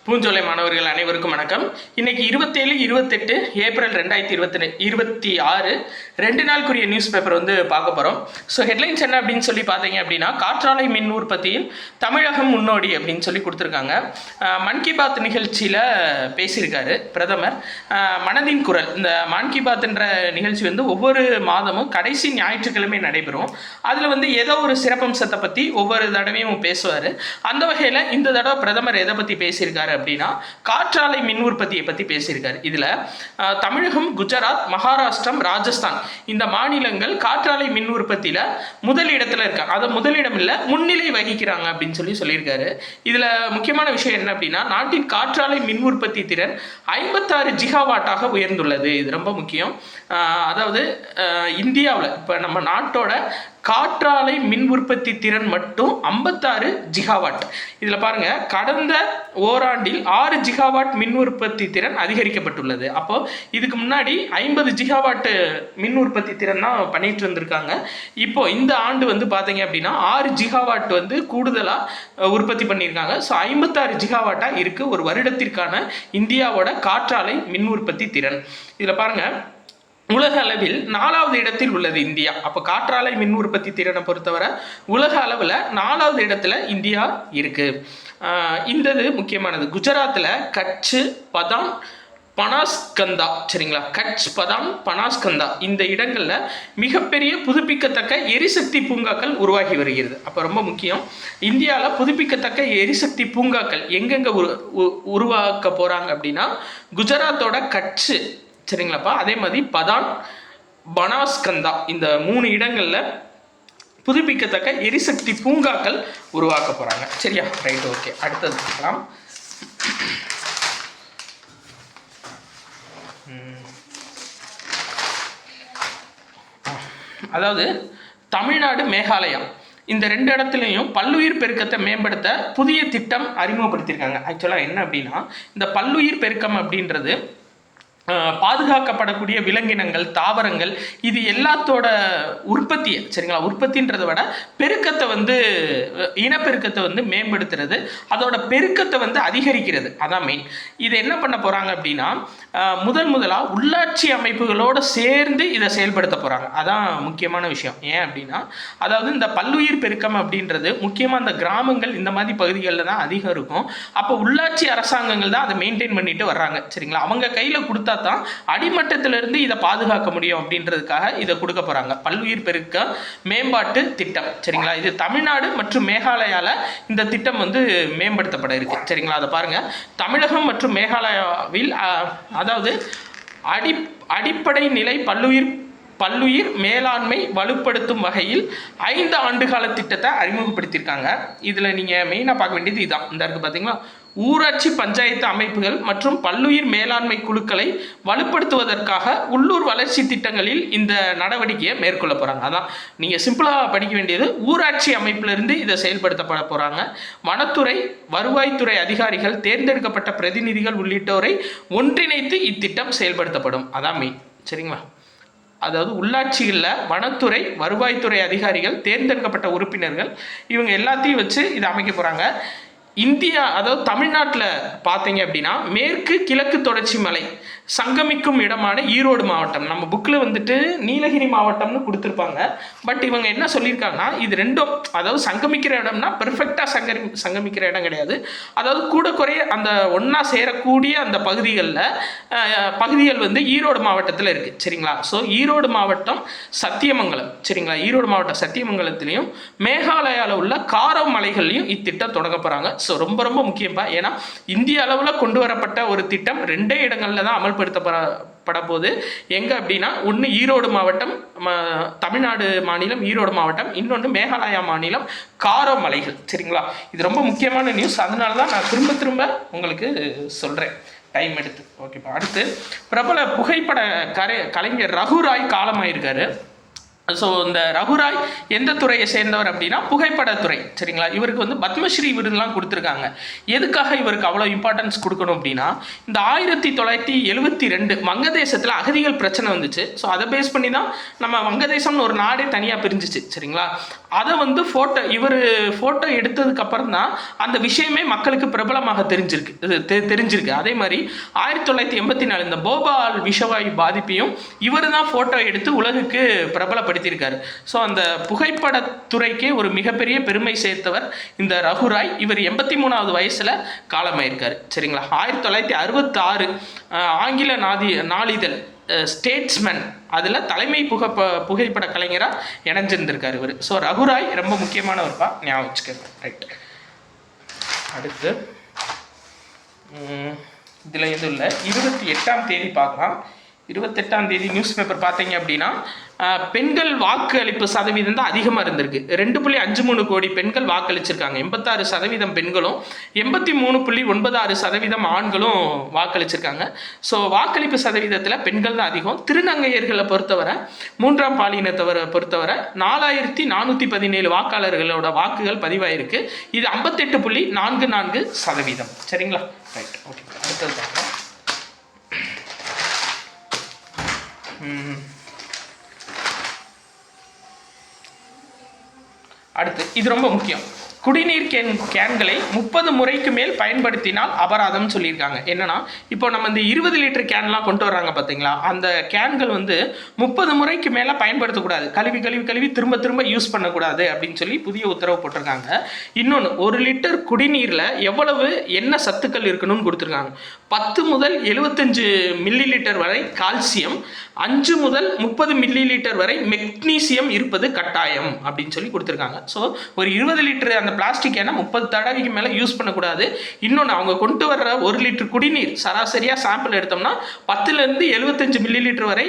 பூஞ்சோலை மாணவர்கள் அனைவருக்கும் வணக்கம். இன்னைக்கு 27, 28 ஏப்ரல் 2026 2 நாளுக்குரிய நியூஸ் பேப்பர் பார்க்க போகிறோம். ஸோ ஹெட்லைன்ஸ் என்ன அப்படின்னு சொல்லி பார்த்தீங்க அப்படின்னா, காற்றாலை மின் உற்பத்தியில் தமிழகம் முன்னோடி அப்படின்னு சொல்லி கொடுத்துருக்காங்க. மன் கி பாத் நிகழ்ச்சியில் பேசியிருக்காரு பிரதமர். மனதின் குரல், இந்த மன் கி பாத்ன்ற நிகழ்ச்சி ஒவ்வொரு மாதமும் கடைசி ஞாயிற்றுக்கிழமை நடைபெறும். அதில் ஏதோ ஒரு சிறப்பம்சத்தை பற்றி ஒவ்வொரு தடவையும் பேசுவார். அந்த வகையில் இந்த தடவை பிரதமர் எதை பற்றி பேசியிருக்காரு அப்படின்னா, காற்றாலை மின் உற்பத்தியை பற்றி பேசியிருக்காரு. இதில் தமிழகம், குஜராத், மகாராஷ்டிரம், ராஜஸ்தான் இந்த மாநிலங்கள் காற்றாலை மின் உற்பத்தியில் முதலிடத்தில் இருக்காங்க. அது முதலிடம் இல்லை, முன்னிலை வகிக்கிறாங்க அப்படின்னு சொல்லியிருக்காரு. இதில் முக்கியமான விஷயம் என்ன அப்படின்னா, நாட்டின் காற்றாலை மின் உற்பத்தி திறன் 56 ஜிகாவாட்டாக உயர்ந்துள்ளது. இது ரொம்ப முக்கியம். அதாவது இந்தியாவில் இப்போ நம்ம நாட்டோட காற்றாலை மின் உற்பத்தி திறன் மட்டும் 56 ஜிகாவாட். இதில் பாருங்க, கடந்த ஓராண்டில் 6 ஜிகாவாட் மின் உற்பத்தி திறன் அதிகரிக்கப்பட்டுள்ளது. அப்போ இதுக்கு முன்னாடி 50 ஜிகாவாட் மின் உற்பத்தி திறன் தான் பண்ணிட்டு இருந்திருக்காங்க. இப்போ இந்த ஆண்டு பார்த்தீங்க அப்படின்னா 6 ஜிகாவாட் கூடுதலாக உற்பத்தி பண்ணியிருக்காங்க. ஸோ 56 ஜிகாவாட்டாக இருக்குது ஒரு வருடத்திற்கான இந்தியாவோட காற்றாலை மின் உற்பத்தி திறன். இதில் பாருங்க, உலக அளவில் 4வது இடத்தில் உள்ளது இந்தியா. அப்போ காற்றாலை மின் உற்பத்தி திறனை பொறுத்தவரை உலக அளவில் 4வது இடத்துல இந்தியா இருக்கு. இந்த முக்கியமானது. குஜராத்தில் கட்ச், பதான், பனாஸ்கந்தா, சரிங்களா, கட்ச், பதான், பனாஸ்கந்தா இந்த இடங்களில் மிகப்பெரிய புதுப்பிக்கத்தக்க எரிசக்தி பூங்காக்கள் உருவாகி வருகிறது. அப்போ ரொம்ப முக்கியம். இந்தியாவில் புதுப்பிக்கத்தக்க எரிசக்தி பூங்காக்கள் எங்கெங்கே உருவாக்க போகிறாங்க அப்படின்னா, குஜராத்தோட கட்ச், சரிங்களாப்பா, அதே மாதிரி பதான், பனாஸ்கந்தா இந்த 3 இடங்களில் புதுப்பிக்கத்தக்க எரிசக்தி பூங்காக்கள் உருவாக்க போகிறாங்க. சரியா, ரைட், ஓகே. அடுத்தது பார்க்கலாம். அதாவது தமிழ்நாடு, மேகாலயா இந்த 2 இடத்துலையும் பல்லுயிர் பெருக்கத்தை மேம்படுத்த புதிய திட்டம் அறிமுகப்படுத்தியிருக்காங்க. ஆக்சுவலாக என்ன அப்படின்னா, இந்த பல்லுயிர் பெருக்கம் அப்படின்றது பாதுகாக்கப்படக்கூடிய விலங்கினங்கள், தாவரங்கள் இது எல்லாத்தோட உற்பத்தியை, சரிங்களா, உற்பத்தின்றதை விட பெருக்கத்தை இனப்பெருக்கத்தை மேம்படுத்துறது, அதோட பெருக்கத்தை அதிகரிக்கிறது, அதான் மெயின். இது என்ன பண்ண போகிறாங்க அப்படின்னா, முதலாக உள்ளாட்சி அமைப்புகளோடு சேர்ந்து இதை செயல்படுத்த போகிறாங்க. அதான் முக்கியமான விஷயம். ஏன் அப்படின்னா, அதாவது இந்த பல்லுயிர் பெருக்கம் அப்படின்றது முக்கியமாக இந்த கிராமங்கள் இந்த மாதிரி பகுதிகளில் தான் அதிகம் இருக்கும். அப்போ உள்ளாட்சி அரசாங்கங்கள் தான் அதை மெயின்டைன் பண்ணிட்டு வர்றாங்க, சரிங்களா. அவங்க கையில் கொடுத்தா தான் அடிமட்டத்திலிருந்து இதை பாதுகாக்க முடியும் அப்படின்றதுக்காக இதை கொடுக்க போறாங்க. பல்லுயிர் பெருக்க மேம்பாட்டு திட்டம், சரிங்களா. இது தமிழ்நாடு மற்றும் மேகாலயால இந்த திட்டம் மேம்படுத்தப்பட இருக்கு, சரிங்களா. அதை பாருங்க. தமிழகம் மற்றும் மேகாலயாவில் அதாவது அடிப்படை நிலை பல்லுயிர் மேலாண்மை வலுப்படுத்தும் வகையில் 5 ஆண்டுகால திட்டத்தை அறிமுகப்படுத்தியிருக்காங்க. இதில் நீங்கள் மெயினாக பார்க்க வேண்டியது இதுதான். இந்த இருக்குது பார்த்தீங்களா, ஊராட்சி பஞ்சாயத்து அமைப்புகள் மற்றும் பல்லுயிர் மேலாண்மை குழுக்களை வலுப்படுத்துவதற்காக உள்ளூர் வளர்ச்சி திட்டங்களில் இந்த நடவடிக்கையை மேற்கொள்ள போகிறாங்க. அதான் நீங்கள் சிம்பிளாக படிக்க வேண்டியது. ஊராட்சி அமைப்பிலிருந்து இதை செயல்படுத்தப்பட போகிறாங்க. வனத்துறை, வருவாய்த்துறை அதிகாரிகள், தேர்ந்தெடுக்கப்பட்ட பிரதிநிதிகள் உள்ளிட்டோரை ஒன்றிணைத்து இத்திட்டம் செயல்படுத்தப்படும். அதான் மெயின், சரிங்களா. அதாவது உள்ளாட்சிகளில் வனத்துறை, வருவாய்த்துறை அதிகாரிகள், தேர்ந்தெடுக்கப்பட்ட உறுப்பினர்கள் இவங்க எல்லாத்தையும் வச்சு இதை அமைக்க போகிறாங்க. இந்தியா, அதாவது தமிழ்நாட்டில் பார்த்தீங்க அப்படின்னா மேற்கு கிழக்கு தொடர்ச்சி மலை சங்கமிக்கும் இடமான ஈரோடு மாவட்டம். நம்ம புக்கில் நீலகிரி மாவட்டம்னு கொடுத்துருப்பாங்க. பட் இவங்க என்ன சொல்லியிருக்காங்கன்னா, இது ரெண்டும், அதாவது சங்கமிக்கிற இடம்னா பெர்ஃபெக்டாக சங்கமிக்கிற இடம் கிடையாது. அதாவது கூட குறைய அந்த ஒன்றா சேரக்கூடிய அந்த பகுதிகள் ஈரோடு மாவட்டத்தில் இருக்குது, சரிங்களா. ஸோ ஈரோடு மாவட்டம் சத்தியமங்கலம், சரிங்களா. ஈரோடு மாவட்டம் சத்தியமங்கலத்திலையும் மேகாலயாவில் உள்ள காரோ மலைகள்லையும் இத்திட்டம் தொடங்க போகிறாங்க. ஸோ ரொம்ப ரொம்ப முக்கியப்பா. ஏன்னா இந்திய அளவில் கொண்டு வரப்பட்ட ஒரு திட்டம் 2 இடங்களில் தான் அமல்படுத்தப்பட போகுது. எங்கே அப்படின்னா, ஒன்று ஈரோடு மாவட்டம், தமிழ்நாடு மாநிலம் ஈரோடு மாவட்டம், இன்னொன்று மேகாலயா மாநிலம் காரோ மலைகள், சரிங்களா. இது ரொம்ப முக்கியமான நியூஸ். அதனால தான் நான் திரும்ப உங்களுக்கு சொல்கிறேன், டைம் எடுத்து. ஓகேப்பா. அடுத்து, பிரபல புகைப்பட கலைஞர் ரகுராய் காலமாயிருக்காரு. ஸோ இந்த ரகுராய் எந்த துறையை சேர்ந்தவர் அப்படின்னா புகைப்படத்துறை, சரிங்களா. இவருக்கு வந்து பத்மஸ்ரீ விருதுலாம் கொடுத்துருக்காங்க. எதுக்காக இவருக்கு அவ்வளோ இம்பார்ட்டன்ஸ் கொடுக்கணும் அப்படின்னா, இந்த 1972 வங்கதேசத்தில் அகதிகள் பிரச்சனை வந்துச்சு. ஸோ அதை பேஸ் பண்ணி தான் நம்ம வங்கதேசம்னு ஒரு நாடே தனியாக பிரிஞ்சிச்சு, சரிங்களா. அதை வந்து ஃபோட்டோ எடுத்ததுக்கப்புறம் தான் அந்த விஷயமே மக்களுக்கு பிரபலமாக தெரிஞ்சிருக்கு. அதே மாதிரி 1984 இந்த போபால் விஷவாயு பாதிப்பையும் இவர் தான் ஃபோட்டோ எடுத்து உலகுக்கு பிரபலப்படுத்தியிருக்காரு. ஸோ அந்த புகைப்படத்துறைக்கே ஒரு மிகப்பெரிய பெருமை சேர்த்தவர் இந்த ரகுராய். இவர் 83வது வயசில் காலமாயிருக்காரு, சரிங்களா. 1966 ஆங்கில நாளிதழ் ஸ்டேட்ஸ்மேன் அதில் தலைமை புகைப்பட கலைஞராக இணைஞ்சிருந்திருக்காரு இவர். ஸோ ரகுராய் ரொம்ப முக்கியமானவர்ப்பா, ஞாபகம் வச்சுக்கோங்க. ரைட், அடுத்து இதில் எதுவும் இல்லை. 28ஆம் தேதி பார்க்கலாம். 28ஆம் தேதி நியூஸ் பேப்பர் பார்த்தீங்க அப்படின்னா, பெண்கள் வாக்களிப்பு சதவீதம் தான் அதிகமாக இருந்திருக்கு. 2.53 கோடி பெண்கள் வாக்களிச்சிருக்காங்க. 86% பெண்களும் 83.96% ஆண்களும் வாக்களிச்சிருக்காங்க. ஸோ வாக்களிப்பு சதவீதத்தில் பெண்கள் தான் அதிகம். திருநங்கையர்களை பொறுத்தவரை, 3ஆம் பாலினத்தவரை பொறுத்தவரை 4417 வாக்காளர்களோட வாக்குகள் பதிவாயிருக்கு. இது 58.44%, சரிங்களா. Right, okay. அடுத்தது பார்க்கலாம். அடுத்து இது ரொம்ப முக்கியம். குடிநீர் கேன்களை 30 முறைக்கு மேல் பயன்படுத்தினால் அபராதம் சொல்லியிருக்காங்க. என்னன்னா, இப்போ நம்ம இந்த 20 லிட்டர் கேன்லாம் கொண்டு வர்றாங்க பார்த்தீங்களா, அந்த கேன்கள் வந்து 30 முறைக்கு மேலே பயன்படுத்தக்கூடாது. கழுவி திரும்ப யூஸ் பண்ணக்கூடாது அப்படின்னு சொல்லி புதிய உத்தரவு போட்டிருக்காங்க. இன்னொன்று, 1 லிட்டர் குடிநீரில் எவ்வளவு என்ன சத்துக்கள் இருக்கணும்னு கொடுத்துருக்காங்க. 10 முதல் 75 மில்லி லிட்டர் வரை கால்சியம், 5 முதல் 30 மில்லி லிட்டர் வரை மெக்னீசியம் இருப்பது கட்டாயம் அப்படின்னு சொல்லி கொடுத்துருக்காங்க. ஸோ ஒரு 20 லிட்டர் அந்த பிளாஸ்டிக் ஏன்னா 30 தடவைக்கு மேலே யூஸ் பண்ணக்கூடாது. இன்னொன்று, அவங்க கொண்டு வர்ற 1 லிட்டர் குடிநீர் சராசரியாக சாம்பிள் எடுத்தோம்னா 10லேருந்து 75 மில்லி லிட்டர் வரை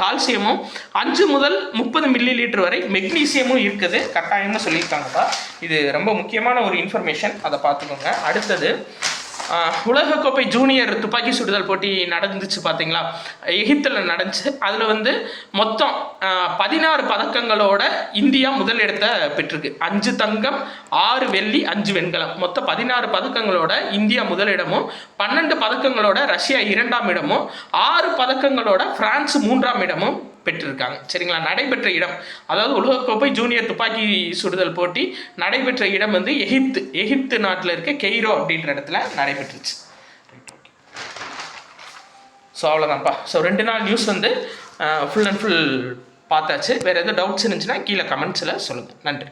கால்சியமும் 5 முதல் 30 மில்லி லிட்டர் வரை மெக்னீசியமும் இருக்குது கட்டாயம்னு சொல்லியிருக்காங்கப்பா. இது ரொம்ப முக்கியமான ஒரு இன்ஃபர்மேஷன், அதை பார்த்துக்கோங்க. அடுத்தது, உலகக்கோப்பை ஜூனியர் துப்பாக்கி சுடுதல் போட்டி நடந்துச்சு பார்த்தீங்களா, எகிப்தில் நடந்துச்சு. அதில் வந்து மொத்தம் 16 பதக்கங்களோட இந்தியா முதலிடத்தை பெற்றிருக்கு. 5 தங்கம், 6 வெள்ளி, 5 வெண்கலம், மொத்தம் 16 பதக்கங்களோட இந்தியா முதலிடமும், 12 பதக்கங்களோட ரஷ்யா 2ஆம் இடமும், 6 பதக்கங்களோட பிரான்ஸ் 3ஆம் இடமும் பெற்றிருக்காங்க, சரிங்களா. நடைபெற்ற இடம், அதாவது உலகக்கோப்பை ஜூனியர் துப்பாக்கி சுடுதல் போட்டி நடைபெற்ற இடம் வந்து எகிப்து நாட்டில் இருக்க கெய்ரோ அப்படின்ற இடத்துல நடைபெற்றுச்சு. ஸோ அவ்வளோதான்ப்பா. ஸோ 2 நாள் நியூஸ் வந்து ஃபுல் அண்ட் ஃபுல் பார்த்தாச்சு. வேறு எதுவும் டவுட்ஸ் இருந்துச்சுன்னா கீழே கமெண்ட்ஸில் சொல்லுங்கள். நன்றி.